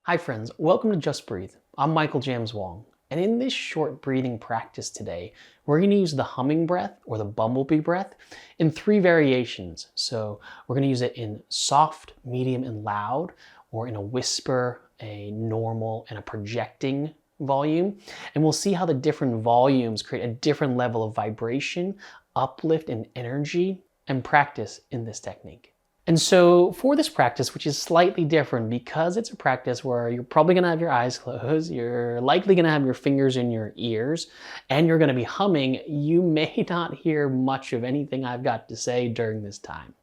Hi friends, welcome to Just Breathe. I'm Michael James Wong, and in this short breathing practice today, we're going to use the humming breath or the bumblebee breath in 3 variations. So we're going to use it in soft, medium, and loud, or in a whisper, a normal, and a projecting volume. And we'll see how the different volumes create a different level of vibration, uplift, and energy and practice in this technique. And so for this practice, which is slightly different because it's a practice where you're probably going to have your eyes closed, you're likely going to have your fingers in your ears, and you're going to be humming, you may not hear much of anything I've got to say during this time.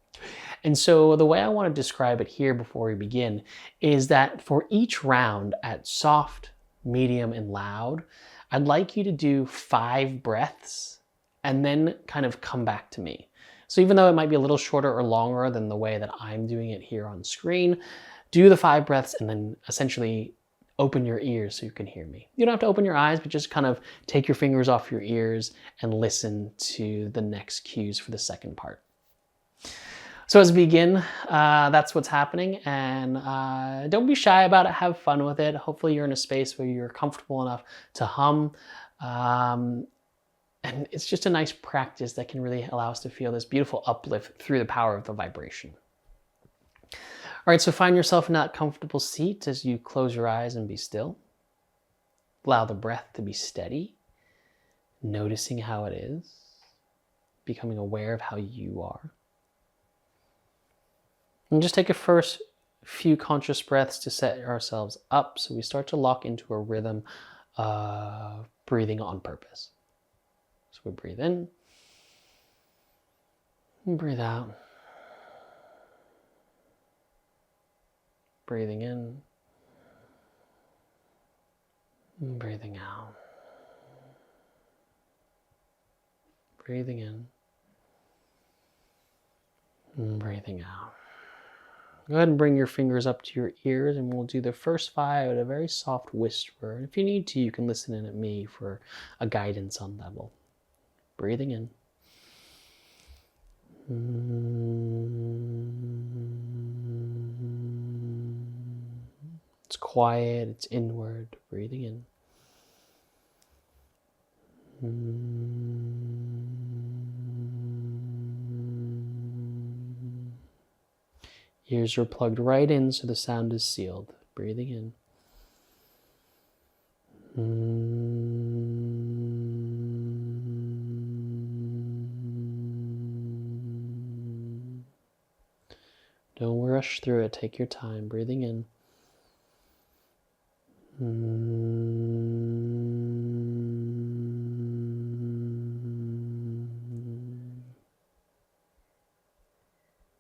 And so the way I want to describe it here before we begin is that for each round at soft, medium, and loud, I'd like you to do 5 breaths and then kind of come back to me. So even though it might be a little shorter or longer than the way that I'm doing it here on screen, do the 5 breaths and then essentially open your ears so you can hear me. You don't have to open your eyes, but just kind of take your fingers off your ears and listen to the next cues for the second part. So as we begin, that's what's happening, and don't be shy about it, have fun with it. Hopefully you're in a space where you're comfortable enough to hum. And it's just a nice practice that can really allow us to feel this beautiful uplift through the power of the vibration. All right, so find yourself in that comfortable seat as you close your eyes and be still. Allow the breath to be steady, noticing how it is, becoming aware of how you are. And just take a first few conscious breaths to set ourselves up so we start to lock into a rhythm of breathing on purpose. So we breathe in and breathe out. Breathing in and breathing out. Breathing in and breathing out. Go ahead and bring your fingers up to your ears, and we'll do the first 5 at a very soft whisper. And if you need to, you can listen in at me for a guidance on level. Breathing in. It's quiet, it's inward. Breathing in. Ears are plugged right in so the sound is sealed. Breathing in. Don't rush through it. Take your time. Breathing in.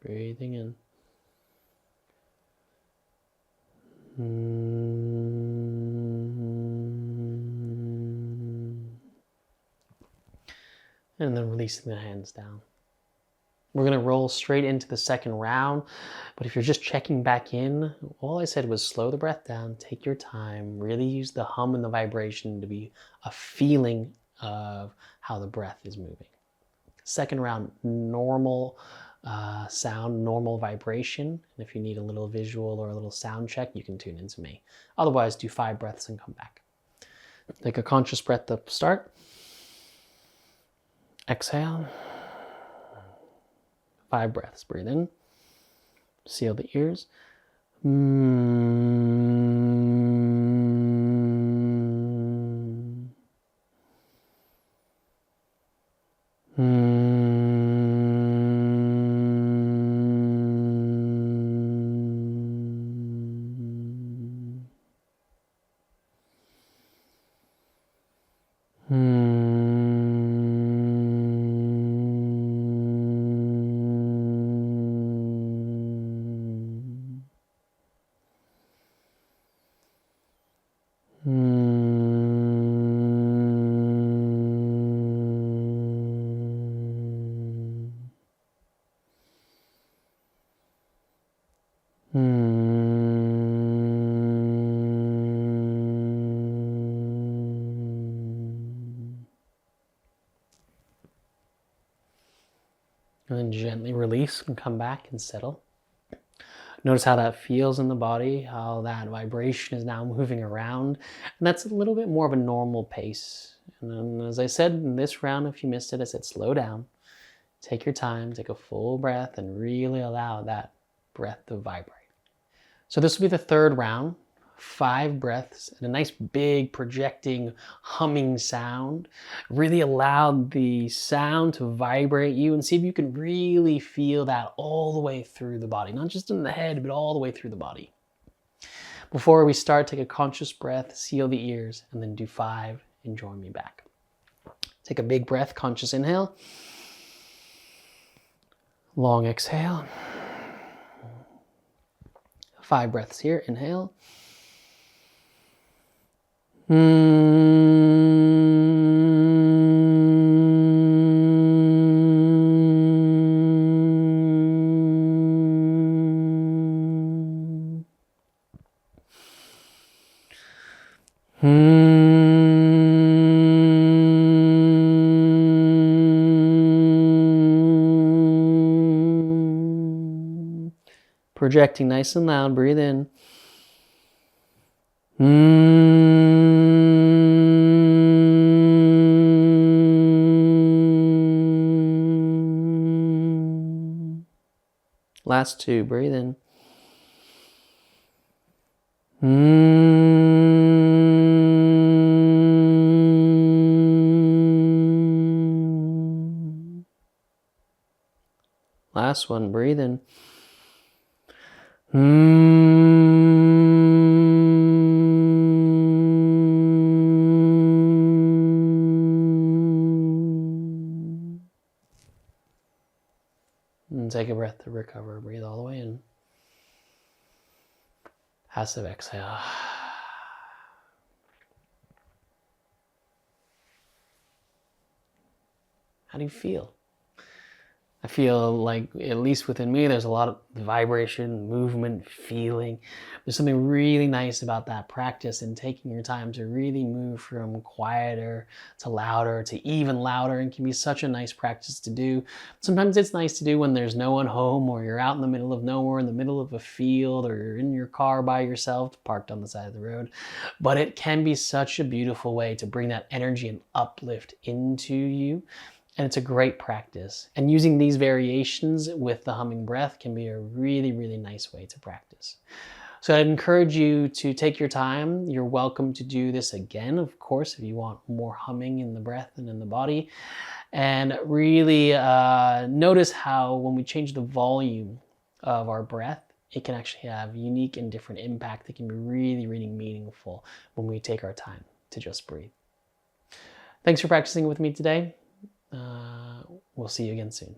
Breathing in. And then releasing the hands down. We're going to roll straight into the second round, but if you're just checking back in, all I said was slow the breath down, take your time, really use the hum and the vibration to be a feeling of how the breath is moving. Second round, normal sound, normal vibration. And if you need a little visual or a little sound check, you can tune into me. Otherwise, do 5 breaths and come back. Take a conscious breath to start. Exhale. 5 breaths. Breathe in. Seal the ears. And then gently release and come back and settle. Notice how that feels in the body, how that vibration is now moving around. And that's a little bit more of a normal pace. And then, as I said in this round, if you missed it, I said slow down. Take your time, take a full breath, and really allow that breath to vibrate. So this will be the third round. 5 breaths and a nice big projecting humming sound. Really allow the sound to vibrate you and see if you can really feel that all the way through the body, not just in the head, but all the way through the body. Before we start, take a conscious breath, seal the ears, and then do 5 and join me back. Take a big breath, conscious inhale. Long exhale. 5 breaths here, inhale. Projecting nice and loud, breathe in. Last 2, breathe in. Last one, breathe in. And take a breath to recover. Breathe all the way in. Passive exhale. How do you feel? I feel like, at least within me, there's a lot of vibration, movement, feeling. There's something really nice about that practice and taking your time to really move from quieter to louder to even louder, and can be such a nice practice to do. Sometimes it's nice to do when there's no one home, or you're out in the middle of nowhere, in the middle of a field, or you're in your car by yourself, parked on the side of the road. But it can be such a beautiful way to bring that energy and uplift into you. And it's a great practice. And using these variations with the humming breath can be a really, really nice way to practice. So I'd encourage you to take your time. You're welcome to do this again, of course, if you want more humming in the breath and in the body. And really notice how when we change the volume of our breath, it can actually have unique and different impact that can be really, really meaningful when we take our time to just breathe. Thanks for practicing with me today. We'll see you again soon.